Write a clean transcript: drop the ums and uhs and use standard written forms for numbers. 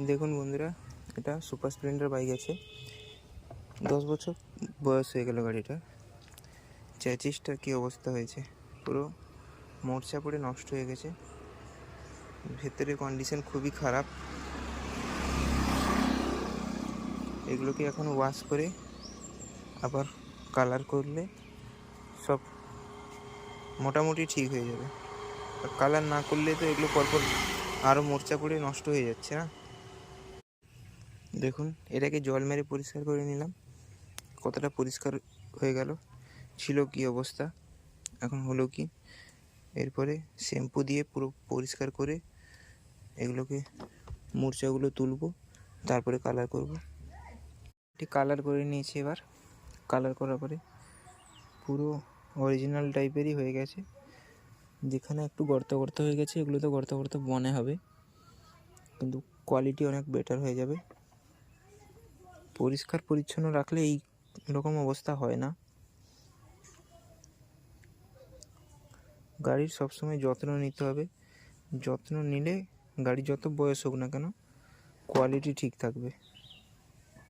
দেখুন বন্ধুরা, এটা সুপার স্প্লেন্ডার বাইক আছে। 10 বছর বয়স হয়ে গেল গাড়িটা। চ্যাচিসটার কী অবস্থা হয়েছে, পুরো মোর্চা পড়ে নষ্ট হয়ে গেছে। ভেতরের কন্ডিশন খুবই খারাপ। এগুলোকে এখন ওয়াশ করে আবার কালার করলে সব মোটামুটি ঠিক হয়ে যাবে। আর কালার না করলে তো এগুলো পরপর আরও মোর্চা পড়ে নষ্ট হয়ে যাচ্ছে না। দেখুন, এটাকে জল মেরে পরিষ্কার করে নিলাম, কতটা পরিষ্কার হয়ে গেল। ছিল কি অবস্থা, এখন হলো কি। এরপরে শ্যাম্পু দিয়ে পুরো পরিষ্কার করে এগুলোকে মোর্চাগুলো তুলবো, তারপরে কালার করব। এটি কালার করে নিয়েছি। এবার কালার করার পরে পুরো অরিজিনাল টাইপেরই হয়ে গেছে। যেখানে একটু গর্ত গর্ত হয়ে গেছে, এগুলো তো গর্ত গর্ত মনে হবে, কিন্তু কোয়ালিটি অনেক বেটার হয়ে যাবে। পরিষ্কার পরিচ্ছন্ন রাখলে এই রকম অবস্থা হয় না। গাড়ির সবসময় যত্ন নিতে হবে। যত্ন নিলে গাড়ি যত বয়স হোক না কেন, কোয়ালিটি ঠিক থাকবে।